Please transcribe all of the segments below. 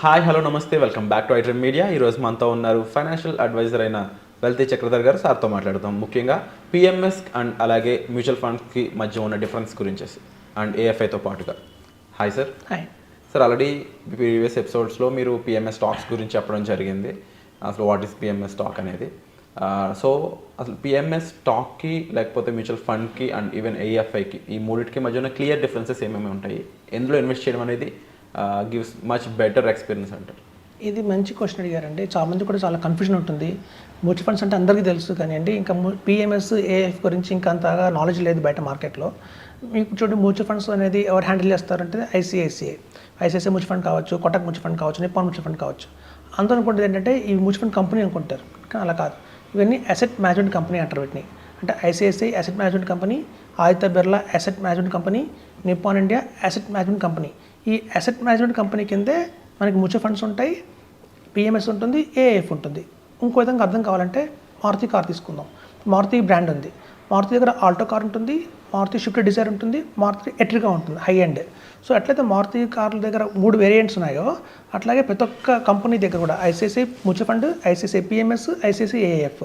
Hi hello నమస్తే, welcome back to iTrend media. ఈరోజు మనతో ఉన్నారు ఫైనాన్షియల్ అడ్వైజర్ అయిన వెల్తీ చక్రధర్ గారు. సార్తో మాట్లాడతాం ముఖ్యంగా పిఎంఎస్ అండ్ అలాగే మ్యూచువల్ ఫండ్స్కి మధ్య ఉన్న డిఫరెన్స్ గురించి అండ్ ఏఎఫ్ఐతో పాటుగా. Hi sir. Hi sir, already previous ఎపిసోడ్స్లో మీరు పిఎంఎస్ స్టాక్స్ గురించి చెప్పడం జరిగింది. అసలు వాట్ ఈస్ పిఎంఎస్ స్టాక్ అనేది. సో అసలు పిఎంఎస్ స్టాక్కి లేకపోతే మ్యూచువల్ ఫండ్కి అండ్ ఈవెన్ ఏఎఫ్ఐకి ఈ మూడింటికి మధ్య ఉన్న క్లియర్ డిఫరెన్సెస్ ఏమేమి ఉంటాయి, ఎందులో ఇన్వెస్ట్ చేయడం అనేది గివ్స్ మచ్ బెటర్ ఎక్స్పీరియన్స్ అంటారు? ఇది మంచి క్వశ్చన్ అడిగారండి. చాలామంది కూడా చాలా కన్ఫ్యూజన్ ఉంటుంది. మ్యూచువల్ ఫండ్స్ అంటే అందరికీ తెలుసు కానివ్వండి, ఇంకా పిఎంఎస్ ఏఎఫ్ గురించి ఇంకా అంతగా నాలెడ్జ్ లేదు బయట మార్కెట్లో. మీకు చూడండి, మ్యూచువల్ ఫండ్స్ అనేది ఎవరు హ్యాండిల్ చేస్తారంటే ఐసిఐసిఐ మ్యూచువల్ ఫండ్ కావచ్చు, కొటక్ మ్యూచువల్ ఫండ్ కావచ్చు, నిప్పాన్ మ్యూచువల్ ఫండ్ కావచ్చు. అందరూ అనుకుంటుంది ఏంటంటే ఈ మ్యూచువల్ ఫండ్ కంపెనీ అనుకుంటారు, కానీ అలా కాదు. ఇవన్నీ అసెట్ మేనేజ్మెంట్ కంపెనీ అంటారు వీటిని. అంటే ICICI asset management company, Aditya Birla asset management company, Nippon India asset management company. ఈ అసెట్ మేనేజ్మెంట్ కంపెనీ కిందే మనకి మ్యూచువల్ ఫండ్స్ ఉంటాయి, పిఎంఎస్ ఉంటుంది, ఏఎఫ్ ఉంటుంది. ఇంకో విధంగా అర్థం కావాలంటే మారుతి కార్ తీసుకుందాం. మారుతి బ్రాండ్ ఉంది. మారుతి దగ్గర ఆల్టో కార్ ఉంటుంది, మారుతి స్విఫ్ట్ డిజైర్ ఉంటుంది, మారుతి ఎట్రిగా ఉంటుంది, హై ఎండ్. సో ఎట్లయితే మారుతి కార్ల దగ్గర 3 వేరియంట్స్ ఉన్నాయో, అట్లాగే ప్రతి ఒక్క కంపెనీ దగ్గర కూడా ICICI mutual fund, ICICI PMS, ICICI AF,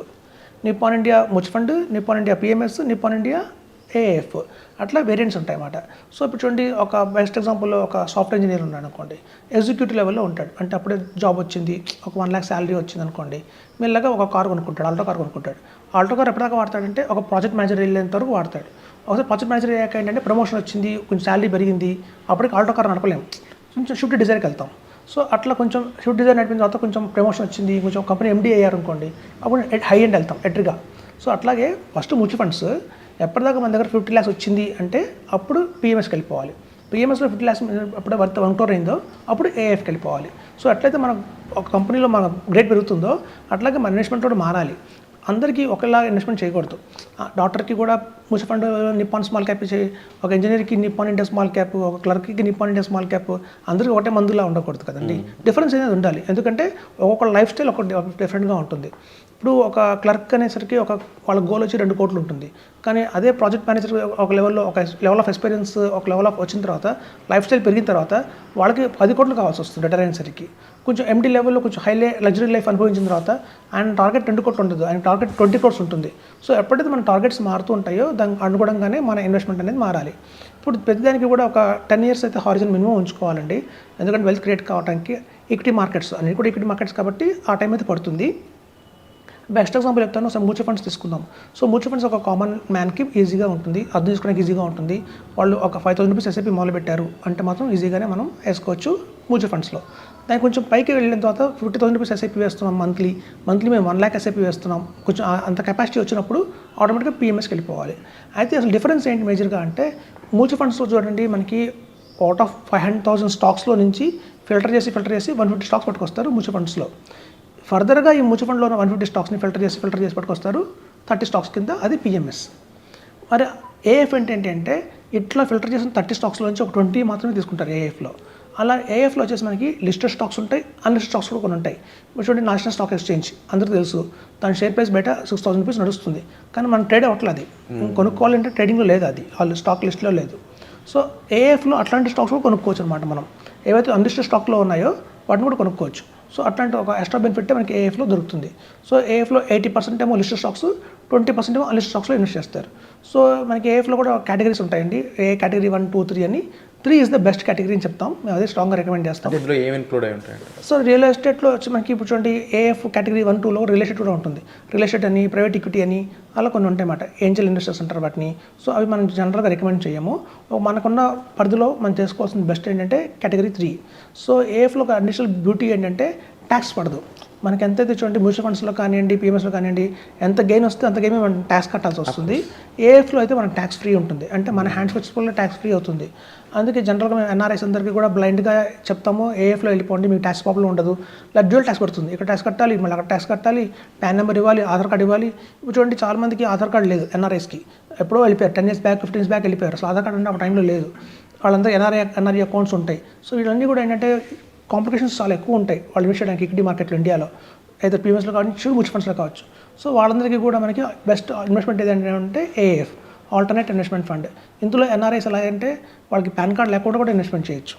Nippon India mutual fund, Nippon India PMS, Nippon India AF, అట్లా వేరియంట్స్ ఉంటాయి అన్నమాట. సో ఇప్పుడు చూడండి, ఒక బెస్ట్ ఎగ్జాంపుల్లో ఒక సాఫ్ట్వేర్ ఇంజనీర్ ఉన్నాడు అనుకోండి, ఎగ్జిక్యూటివ్ లెవెల్లో ఉంటాడు. అంటే అప్పుడే జాబ్ వచ్చింది, ఒక 1 lakh శాలరీ వచ్చింది అనుకోండి, మెల్లగా ఒక కార్ కొనుక్కుంటాడు, ఆల్టో కార్ కొనుక్కుంటాడు. ఆల్టో కార్ ఎప్పటిదాకా వాడతాడంటే ఒక ప్రాజెక్ట్ మేనేజర్ వెళ్ళేంత వరకు వాడతాడు. ఒకసారి ప్రాజెక్ట్ మేనేజర్ అయ్యాక ఏంటంటే ప్రమోషన్ వచ్చింది, కొంచెం శాలరీ పెరిగింది, అప్పటికి ఆల్టో కార్ నడపలేము, కొంచెం స్విఫ్ట్ డిజైర్కి వెళ్తాం. సో అట్లా కొంచెం స్విఫ్ట్ డిజైర్ నడిపిన తర్వాత కొంచెం ప్రమోషన్ వచ్చింది, కొంచెం కంపెనీ ఎండీ అయ్యారు అనుకోండి, అప్పుడు హై ఎండ్ వెళ్తాం, ఎట్రిగా. సో అట్లాగే ఫస్ట్ మ్యూచువల్ ఫండ్స్ ఎప్పటిదాకా మన దగ్గర 50 lakhs వచ్చింది అంటే అప్పుడు పిఎంఎస్కి వెళ్ళిపోవాలి. పిఎంఎస్లో 50 lakhs అప్పుడు 1 crore అయిందో అప్పుడు ఏఎఫ్కి వెళ్ళిపోవాలి. సో అట్లయితే మన ఒక కంపెనీలో మన గ్రేడ్ పెరుగుతుందో అట్లాగే మన ఇన్వెస్ట్మెంట్ కూడా మారాలి. అందరికీ ఒకలా ఇన్వెస్ట్మెంట్ చేయకూడదు. డాక్టర్కి కూడా mutual fund Nippon small cap చేయి, ఒక ఇంజనీర్కి నిప్పాన్ ఇండియా స్మాల్ క్యాప్, ఒక క్లర్క్కి నిప్పాన్ ఇండియా స్మాల్ క్యాప్, అందరికీ ఒకటే మందులా ఉండకూడదు కదండి. డిఫరెన్స్ అనేది ఉండాలి. ఎందుకంటే ఒక్కొక్క లైఫ్ స్టైల్ ఒక డిఫరెంట్గా ఉంటుంది. ఇప్పుడు ఒక క్లర్క్ అనేసరికి వాళ్ళ గోల్ వచ్చి 2 కోట్లు ఉంటుంది, కానీ అదే ప్రాజెక్ట్ మేనేజర్ ఒక లెవెల్లో ఒక లెవెల్ ఆఫ్ ఎక్స్పీరియన్స్ ఒక లెవెల్ ఆఫ్ వచ్చిన తర్వాత, లైఫ్ స్టైల్ పెరిగిన తర్వాత వాళ్ళకి 10 కోట్లు కావాల్సి వస్తుంది రిటైర్ అయినసరికి. కొంచెం ఎండీ లెవెల్లో కొంచెం లగ్జరీ లైఫ్ అనుభవించిన తర్వాత ఆయన టార్గెట్ 2 కోట్లు ఉండదు, ఆయన టార్గెట్ 20 crores ఉంటుంది. సో ఎప్పుడైతే మన టార్గెట్స్ మారుతూ ఉంటాయో దానికి అనుగుణంగానే మన ఇన్వెస్ట్మెంట్ అనేది మారాలి. ఇప్పుడు ప్రతిదానికి కూడా ఒక 10 years అయితే హారిజన్ మినిమం ఉంచుకోవాలండి. ఎందుకంటే వెల్త్ క్రియేట్ కావడానికి ఈక్విటీ మార్కెట్స్ అన్ని కూడా ఈక్విటీ మార్కెట్స్ కాబట్టి ఆ టైం అయితే పడుతుంది. బెస్ట్ ఎగ్జాంపుల్ చెప్తాను, అసలు మ్యూచువల్ ఫండ్స్ తీసుకుందాం. సో మ్యూచువల్ ఫండ్స్ ఒక కామన్ మ్యాన్కి ఈజీగా ఉంటుంది, అర్థం చేసుకోవడానికి ఈజీగా ఉంటుంది. వాళ్ళు ఒక 5,000 rupees ఎస్ఐపి మొదలు పెట్టారు అంటే మాత్రం ఈజీగానే మనం వేసుకోవచ్చు మ్యూచువల్ ఫండ్స్లో. దానికి కొంచెం పైకి వెళ్ళిన తర్వాత 50,000 rupees ఎస్ఐపి వేస్తున్నాం, మంత్లీ మేము 1 lakh ఎస్ఐపి వేస్తున్నాం, కొంచెం అంత కెపాసిటీ వచ్చినప్పుడు ఆటోమేటిక్గా పిఎంఎస్కి వెళ్ళిపోవాలి. అయితే అసలు డిఫరెన్స్ ఏంటి మేజర్గా అంటే, మ్యూచువల్ ఫండ్స్లో చూడండి మనకి అవుట్ ఆఫ్ 500,000 స్టాక్స్లో నుంచి ఫిల్టర్ చేసి 150 స్టాక్స్ పట్టుకొస్తారు మ్యూచువల్ ఫండ్స్లో. ఫర్దర్గా ఈ మ్యూచువల్ ఫండ్లో ఉన్న 150 స్టాక్స్ని ఫిల్టర్ చేసి పట్టుకొస్తారు 30 స్టాక్స్ కింద, అది పిఎంఎస్. మరి ఏఎఫ్ ఏంటంటే ఇట్లా ఫిల్టర్ చేసిన 30 స్టాక్స్లోంచి ఒక 20 మాత్రమే తీసుకుంటారు ఏఎఫ్లో. అలా ఏఎఫ్లో వచ్చేసి మనకి లిస్టెడ్ స్టాక్స్ ఉంటాయి, అన్లిస్టెడ్ స్టాక్స్ కూడా కొన్ని ఉంటాయి. ఇప్పుడు చూడండి, నేషనల్ స్టాక్ ఎక్స్చేంజ్ అందరికీ తెలుసు, దాని షేర్ ప్రైస్ బయట 6,000 rupees నడుస్తుంది, కానీ మనం ట్రేడ్ అవ్వట్లేదు. అది కొనుక్కోవాలంటే ట్రేడింగ్లో లేదు, అది వాళ్ళు స్టాక్ లిస్ట్లో లేదు. సో ఏఎఫ్లో అట్లాంటి స్టాక్స్ కూడా కొనుక్కోవచ్చు అనమాట. మనం ఏవైతే అన్లిస్టెడ్ స్టాక్లో ఉన్నాయో వాటిని కూడా కొనుక్కోవచ్చు. సో అట్లాంటి ఒక ఎక్స్ట్రా బెనిఫిట్ మనకి ఏఎఫ్లో దొరుకుతుంది. సో ఏఎఫ్లో 80% ఏమో లిస్టెడ్ స్టాక్స్, 20% ఏమో అన్లిస్టెడ్ స్టాక్స్లో ఇన్వెస్ట్ చేస్తారు. సో మనకి ఏఎఫ్లో కూడా కేటగిరీస్ ఉంటాయండి, ఏ కేటగిరీ 1, 2, 3 అని. 3 is the బెస్ట్ కేటగిరీ అని చెప్తాం, మేము అదే స్ట్రాంగ్గా రికమెండ్ చేస్తాం. ఇందులో ఏమి ఇంక్లూడ్ అయి ఉంటాయండి? సో రియల్ ఎస్టేట్లో వచ్చి మనకి ఇప్పుడు చూడండి, ఏఎఫ్ కేటగిరీ 1, 2లో రియల్ ఎస్టేట్ కూడా ఉంటుంది. రియల్ ఎస్టేట్ అని, ప్రైవేట్ ఈక్విటీ అని అలా కొన్ని ఉంటాయి అన్నమాట. ఏంజల్ ఇన్వెస్టర్స్ అంటారు వాటిని. సో అవి మనం జనరల్గా రికమెండ్ చేయము. మనకున్న పరిధిలో మనం చేసుకోవాల్సిన బెస్ట్ ఏంటంటే కేటగిరీ 3. సో ఏఎఫ్లో ఒక అడిషనల్ బ్యూటీ ఏంటంటే ట్యాక్స్ పడదు. మనకి ఎంతైతే చూడండి మ్యూచువల్ ఫండ్స్లో కానివ్వండి, పిఎంఎస్లో కానివ్వండి, ఎంత గెయిన్ వస్తే అంత గెయిన్ మనం ట్యాక్స్ కట్టాల్సి వస్తుంది. ఏఎఫ్లో అయితే మనకు ట్యాక్స్ ఫ్రీ ఉంటుంది, అంటే మన హ్యాండ్స్ వచ్చేప్పుడు ట్యాక్స్ ఫ్రీ అవుతుంది. అందుకే జనరల్గా మేము ఎన్ఆర్ఐస్ అందరికీ కూడా బ్లైండ్గా చెప్తాము, ఏఎఫ్లో వెళ్ళిపోండి, మీకు ట్యాక్స్ ప్రాబ్లం ఉండదు. ఇలా డ్యూయల్ ట్యాక్స్ పడుతుంది, ఇక్కడ ట్యాక్స్ కట్టాలి, మళ్ళీ అక్కడ ట్యాక్స్ కట్టాలి, పాన్ నెంబర్ ఇవ్వాలి, ఆధార్ కార్డు ఇవ్వాలి. ఇప్పుడు చూడండి, చాలామందికి ఆధార్ కార్డు లేదు ఎన్ఆర్ఐస్కి, ఎప్పుడో వెళ్ళిపోయారు, 10 years బ్యాక్ 15 years బ్యాక్ వెళ్ళిపోయారు, అసలు ఆధార్ కార్డు అంటే ఆ టైంలో లేదు. వాళ్ళంతా ఎన్ఆర్ఐ అకౌంట్స్ ఉంటాయి. సో వీళ్ళన్నీ కూడా ఏంటంటే కాంప్లికేషన్స్ చాలా ఎక్కువ ఉంటాయి వాళ్ళు ఇన్వెస్ట్ చేయడానికి ఈక్విటీ మార్కెట్లో ఇండియాలో, అయితే ప్రీమియస్లో కావచ్చు, మ్యూచువల్ ఫండ్స్లో కావచ్చు. సో వాళ్ళందరికీ కూడా మనకి బెస్ట్ ఇన్వెస్ట్మెంట్ ఏదంటే ఏఎఫ్. Alternate investment fund. ఇందులో ఎన్ఆర్ఐస్ ఎలా అంటే వాళ్ళకి పాన్ కార్డ్ లేకుండా కూడా ఇన్వెస్ట్మెంట్ చేయొచ్చు.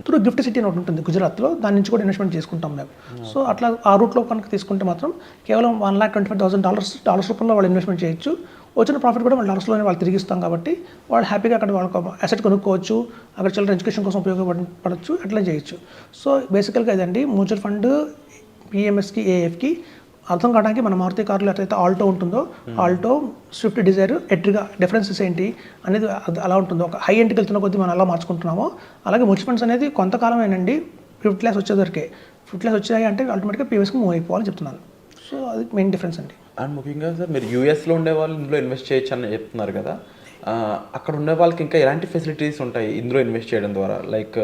త్రూ గిఫ్ట్ సిటీ అని ఒకటి ఉంటుంది గుజరాత్లో, దాని నుంచి కూడా ఇన్వెస్ట్మెంట్ చేసుకుంటాం మేము. సో అట్లా ఆ రూట్లో కనుక తీసుకుంటే మాత్రం కేవలం $1,25,000 రూపంలో వాళ్ళు ఇన్వెస్ట్మెంట్ చేయొచ్చు. వచ్చిన ప్రాఫిట్ కూడా వాళ్ళు డాలర్స్లోనే వాళ్ళు తిరిగి ఇస్తాం కాబట్టి వాళ్ళు హ్యాపీగా అక్కడ వాళ్ళకి అసెట్ కొనుక్కోవచ్చు, అక్కడ చిల్డ్రన్ ఎడ్యుకేషన్ కోసం ఉపయోగపడవచ్చు, అట్లా చేయొచ్చు. సో బేసికల్గా ఇదండి మ్యూచువల్ ఫండ్ పిఎంఎస్కి ఏఎఫ్కి అర్థం కావడానికి మన మారుతి కార్లో ఎట్లయితే ఆల్టో ఉంటుందో, ఆల్టో, స్విఫ్ట్ డిజైర్, ఎట్రిగా డిఫరెన్సెస్ ఏంటి అనేది అలా ఉంటుందో, ఒక హై ఎండ్కి వెళ్తున్న కొద్దీ మనం అలా మార్చుకుంటున్నామో అలాగే మ్యూచువల్ ఫండ్స్ అనేది కొంతకాలమేనండి. 50 lakhs వచ్చేదరికే 50 lakhs వచ్చాయి అంటే ఆటోమేటిక్గా పిఎస్కి మూవ్ అయిపోవాలని చెప్తున్నాను. సో అది మెయిన్ డిఫరెన్స్ అండి. అండ్ ముఖ్యంగా సార్ మీరు యూఎస్లో ఉండే వాళ్ళు ఇందులో ఇన్వెస్ట్ చేయొచ్చు అని చెప్తున్నారు కదా, అక్కడ ఉండే వాళ్ళకి ఇంకా ఎలాంటి ఫెసిలిటీస్ ఉంటాయి ఇందులో ఇన్వెస్ట్ చేయడం ద్వారా? లైక్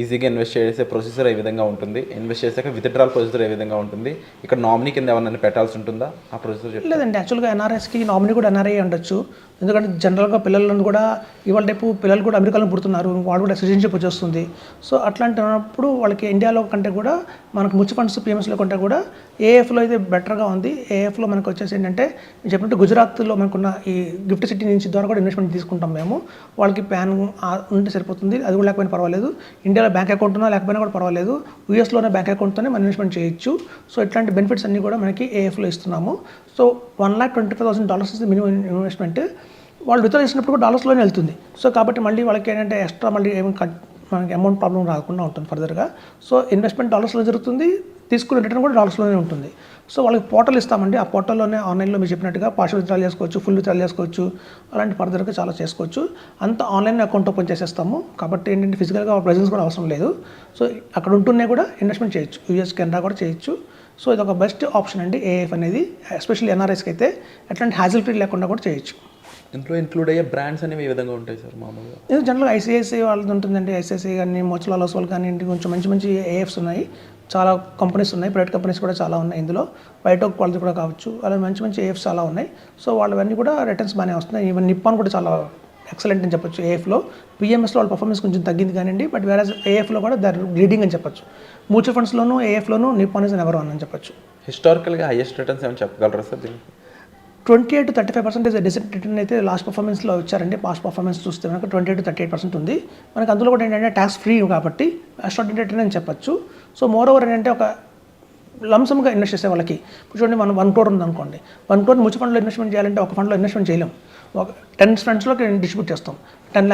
ఈజీగా ఇన్వెస్ట్ చేసే ప్రొసీజర్ ఏ విధంగా ఉంటుంది, ఇన్వెస్ట్ చేశాక విత్డ్రాల్ ప్రొసీజర్ ఏ విధంగా ఉంటుంది, ఇక్కడ నామినీ కింద ఏమన్నా పెట్టాల్సి ఉంటుందా ఆ ప్రొసీజర్? లేదండి, యాక్చువల్గా ఎన్ఆర్ఎస్కి నామినీ కూడా ఎన్ఆర్ఐ ఉండొచ్చు. ఎందుకంటే జనరల్గా పిల్లలను కూడా ఇవాళ రేపు పిల్లలు కూడా అమెరికాలో పుడుతున్నారు, వాళ్ళు కూడా సిటిజన్షిప్ వచ్చేస్తుంది. సో అట్లాంటినప్పుడు వాళ్ళకి ఇండియాలో కంటే కూడా మనకు మ్యూచువల్ ఫండ్స్ పిఎంఎస్లో కంటే కూడా ఏఎఫ్లో అయితే బెటర్గా ఉంది. ఏఎఫ్లో మనకు వచ్చేసి ఏంటంటే నేను చెప్పినట్టు గుజరాత్లో మనకున్న ఈ గిఫ్ట్ సిటీ నుంచి ద్వారా కూడా ఇన్వెస్ట్మెంట్ తీసుకుంటాం మేము. వాళ్ళకి ప్యాన్ ఉంటే సరిపోతుంది, అది కూడా లేకపోయినా పర్వాలేదు. ఇండియాలో బ్యాంక్ అకౌంట్ ఉన్నా లేకపోయినా కూడా పర్వాలేదు, యూఎస్లోనే బ్యాంక్ అకౌంట్తోనే మనం ఇన్వెస్ట్మెంట్ చేయొచ్చు. సో ఇట్లాంటి బెనిఫిట్స్ అన్నీ కూడా మనకి ఏఎఫ్లో ఇస్తున్నాము. So $1,25,000 minimum investment. వాళ్ళు విత్డ్రా చేసినప్పుడు కూడా డాలర్స్లోనే వెళ్తుంది. సో కాబట్టి మళ్ళీ వాళ్ళకి ఏంటంటే ఎక్స్ట్రా మళ్ళీ మనకి అమౌంట్ ప్రాబ్లం రాకుండా ఉంటుంది ఫర్దర్గా. సో ఇన్వెస్ట్మెంట్ డాలర్స్లో జరుగుతుంది, తీసుకునే రిటర్న్ కూడా డాలర్స్లోనే ఉంటుంది. సో వాళ్ళకి పోర్టల్ ఇస్తామండి, ఆ పోర్టల్లోనే ఆన్లైన్లో మీరు చెప్పినట్టుగా పార్షల్ విత్డ్రాల్ చేసుకోవచ్చు, ఫుల్ విత్డ్రాల్ చేసుకోవచ్చు, అలాంటి ఫర్దర్గా చాలా చేసుకోవచ్చు. అంతా ఆన్లైన్ అకౌంట్ ఓపెన్ చేసేస్తాము కాబట్టి ఏంటంటే ఫిజికల్గా ప్రెజెన్స్ కూడా అవసరం లేదు. సో అక్కడ ఉంటూనే కూడా ఇన్వెస్ట్మెంట్ చేయొచ్చు, యూఎస్ కెనడా కూడా చేయొచ్చు. సో ఇది ఒక బెస్ట్ ఆప్షన్ అండి ఏఎఫ్ అనేది, ఎస్పెషల్లీ ఎన్ఆర్ఎస్కి అయితే ఎట్లాంటి హ్యాజిల్ ఫ్రీ లేకుండా కూడా చేయొచ్చు. ఇంట్లో ఇంక్లూడ్ అయ్యే బ్రాండ్స్ అనేవి ఏ విధంగా ఉంటాయి సార్ మామూలుగా? ఇది జనరల్గా ఐసిఐసిఐ వాళ్ళది ఉంటుందండి, ఐసిఐసిఐ కానీ మోతిలాల్ ఓస్వాల్ కానివ్వండి, కొంచెం మంచి మంచి ఏఎఫ్స్ ఉన్నాయి, చాలా కంపెనీస్ ఉన్నాయి, ప్రైవేట్ కంపెనీస్ కూడా చాలా ఉన్నాయి ఇందులో, బయటోక్ వాళ్ళది కూడా కావచ్చు, అలా మంచి మంచి ఏఎఫ్స్ చాలా ఉన్నాయి. సో వాళ్ళవన్నీ కూడా రిటర్న్స్ బాగానే వస్తున్నాయి. ఈవెన్ నిప్పాన్ కూడా చాలా ఎక్సలెంట్ అని చెప్పొచ్చు ఏఎఫ్లో. పిఎంఎస్లో వాళ్ళ పర్ఫార్మెన్స్ కొంచెం తగ్గింది కానివ్వండి, బట్ వేరే ఏఎఫ్లో కూడా దర్ లీడింగ్ అని చెప్పొచ్చు. మ్యూచువల్ ఫండ్స్లోనూ ఏఎఫ్లోనూ నిప్పాన్ ఇస్ నెంబర్ 1 అని చెప్పొచ్చు. హిస్టారికల్గా హైయెస్ట్ రిటర్న్స్ ఏమైనా చెప్పగలరా సార్ దీనికి? 28 to 35% డెసిట్ రిటర్న్ అయితే లాస్ట్ పర్ఫార్మెన్స్లో వచ్చారండి. పాస్ట్ పర్ఫార్మెన్స్ చూస్తే మనకు 28 to 38% ఉంది. మనకు అందులో కూడా ఏంటంటే ట్యాక్స్ ఫ్రీ కాబట్టి ఎక్స్ట్రాడినరీ రిటర్న్ అని చెప్పొచ్చు. సో మోర్ ఓవర్ ఏంటంటే ఒక లంసమ్గా ఇన్వెస్ట్ చేసే వాళ్ళకి ఇప్పుడు చూడండి, మనం 1 crore ఉందనుకోండి, 1 crore మ్యూచువల్ ఫండ్లో ఇన్వెస్ట్మెంట్ చేయాలంటే ఒక ఫండ్లో ఇన్వెస్ట్మెంట్ చేయలేం. ఒక 10 ఫండ్స్లోకి డిస్ట్రిబ్యూట్ చేస్తాం, 10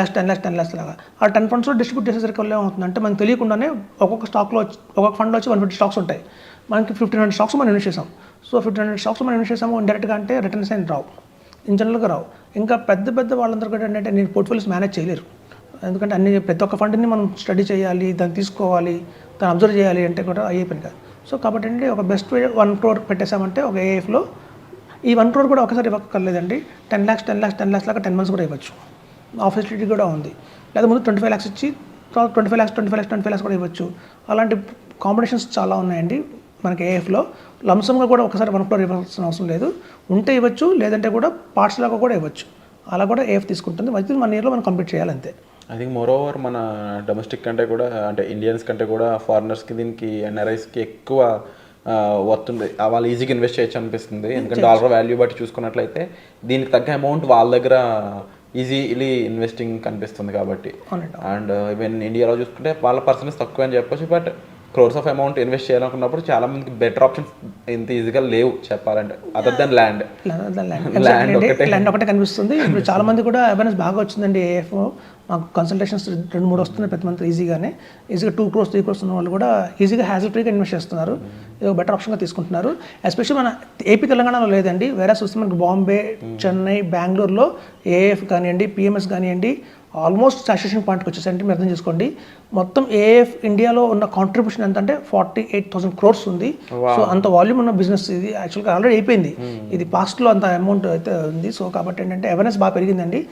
lakhs లాగా. ఆ 10 fundsలో డిస్ట్రిబ్యూట్ చేసేసరికి వల్ల ఏమవుతుందంటే మనకు తెలియకుండానే ఒక్కొక్క స్టాక్లో ఒక్కొక్క ఫండ్లో వచ్చి 150 స్టాక్స్ ఉంటాయి. మనకి 1500 స్టాక్స్ మనం ఇన్వెస్ట్ చేసాం. సో 1500 స్టాక్స్ మనం ఇన్వెస్ట్ చేసాము, ఇండైరెక్ట్గా అంటే రిటర్న్స్ అయిన రావు, ఇన్ జనరల్గా రావు. ఇంకా పెద్ద పెద్ద వాళ్ళందరూ కూడా ఏంటంటే నేను పోర్ట్ఫోలియోస్ మేనేజ్ చేయలేరు. ఎందుకంటే ప్రతి ఒక్క ఫండ్ని మనం స్టడీ చేయాలి, దాన్ని తీసుకోవాలి, దాన్ని అబ్జర్వ్ చేయాలి అంటే కూడా అయ్యే పని కాదు. సో కాబట్టి ఏంటంటే ఒక బెస్ట్ వే 1 crore పెట్టేసామంటే ఒక ఏఎఫ్లో ఈ 1 crore కూడా ఒకసారి ఇవ్వక్కర్లేదండి, 10 lakhs లాగా 10 months కూడా ఇవ్వచ్చు. ఆ ఫెసిలిటీ కూడా ఉంది. లేదా ముందు 25 lakhs ఇచ్చి తర్వాత 25 lakhs కూడా ఇవ్వచ్చు. అలాంటి కాంబినేషన్స్ చాలా ఉన్నాయండి మనకి ఏఎఫ్లో. లంసమ్గా కూడా ఒకసారి 1 crore ఇవ్వాల్సిన అవసరం లేదు, ఉంటే ఇవ్వచ్చు, లేదంటే కూడా పార్ట్స్ లాగా కూడా ఇవ్వచ్చు. అలా కూడా ఏఎఫ్ తీసుకుంటుంది. అయితే 1 yearలో మనం కంప్లీట్ చేయాలి అంతే. ఐ థింక్ మోర్ ఓవర్ మన డొమెస్టిక్ కంటే కూడా అంటే ఇండియన్స్ కంటే కూడా ఫారినర్స్కి దీనికి ఎన్ఆర్ఐస్కి ఎక్కువ వస్తుంది, వాళ్ళు ఈజీగా ఇన్వెస్ట్ చేయొచ్చు అనిపిస్తుంది. ఎందుకంటే డాలర్ వాల్యూ బట్టి చూసుకున్నట్లయితే దీనికి తగ్గ అమౌంట్ వాళ్ళ దగ్గర ఈజీలీ ఇన్వెస్టింగ్ కనిపిస్తుంది కాబట్టి. అండ్ ఈవెన్ ఇండియాలో చూసుకుంటే వాళ్ళ పర్సెంటేజ్ తక్కువ అని చెప్పొచ్చు, but crores of amount invest చేయాలనుకున్నప్పుడు చాలా మందికి బెటర్ ఆప్షన్స్ ఇంత ఈజీగా లేవు చెప్పాలంటే, అదర్ దెన్ ల్యాండ్ ఒకటే కనిపిస్తుంది. ఇప్పుడు చాలా మంది కూడా అవేర్నెస్ బాగా వచ్చిందండి. ఏఎఫ్ మాకు కన్సల్టేషన్స్ 2-3 వస్తున్నాయి ప్రతి మంత్ ఈజీగా 2 crores 3 crores ఉన్న వాళ్ళు కూడా ఈజీగా హ్యాజిల్ ఫ్రీగా ఇన్వెస్ట్ చేస్తున్నారు. ఇది ఒక బెటర్ ఆప్షన్గా తీసుకుంటున్నారు. ఎస్పెషల్లీ మన ఏపీ తెలంగాణలో లేదండి, వేరే చూస్తే మనకు బాంబే, చెన్నై, బెంగళూరులో ఏఎఫ్ కానివ్వండి, పిఎంఎస్ కానివ్వండి ఆల్మోస్ట్ సాచురేషన్ పాయింట్కి వచ్చేసరికి మీరు అర్థం చేసుకోండి. మొత్తం ఏఎఫ్ ఇండియాలో ఉన్న కాంట్రిబ్యూషన్ ఎంత అంటే 48,000 crores ఉంది. సో అంత వాల్యూమ్ ఉన్న బిజినెస్ ఇది. యాక్చువల్గా ఆల్రెడీ అయిపోయింది, ఇది పాస్ట్లో అంత అమౌంట్ అయితే ఉంది. సో కాబట్టి ఏంటంటే అవేర్నెస్ బాగా పెరిగిందండి.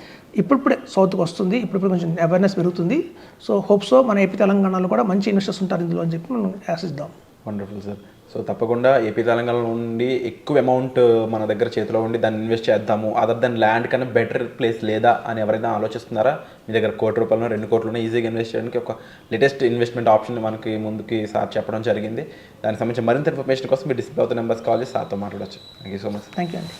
ఇప్పుడిప్పుడే సౌత్కి వస్తుంది, ఇప్పుడు కొంచెం అవేర్నెస్ పెరుగుతుంది. సో హోప్స్ మన ఏపీ తెలంగాణలో కూడా మంచి ఇన్వెస్టర్స్ ఉంటారు ఇందులో అని చెప్పి మనం ఆశిద్దాం. Wonderful sir. సో తప్పకుండా ఏపీ తెలంగాణ నుండి ఎక్కువ అమౌంట్ మన దగ్గర చేతిలో ఉండి దాన్ని ఇన్వెస్ట్ చేద్దాము, అదర్ దెన్ ల్యాండ్ కన్నా బెటర్ ప్లేస్ లేదా అని ఎవరైనా ఆలోచిస్తున్నారా, మీ దగ్గర ₹1 కోటి 2 కోట్లను ఈజీగా ఇన్వెస్ట్ చేయడానికి ఒక లేటెస్ట్ ఇన్వెస్ట్మెంట్ ఆప్షన్ మనకి ముందుకి సార్ చెప్పడం జరిగింది. దానికి సంబంధించి మరింత ఇన్ఫర్మేషన్ కోసం మీరు డిస్ప్లే అవుతున్న నెంబర్స్ కాల్ చేసి సార్తో మాట్లాడవచ్చు. Thank you so much. Thank you అండి.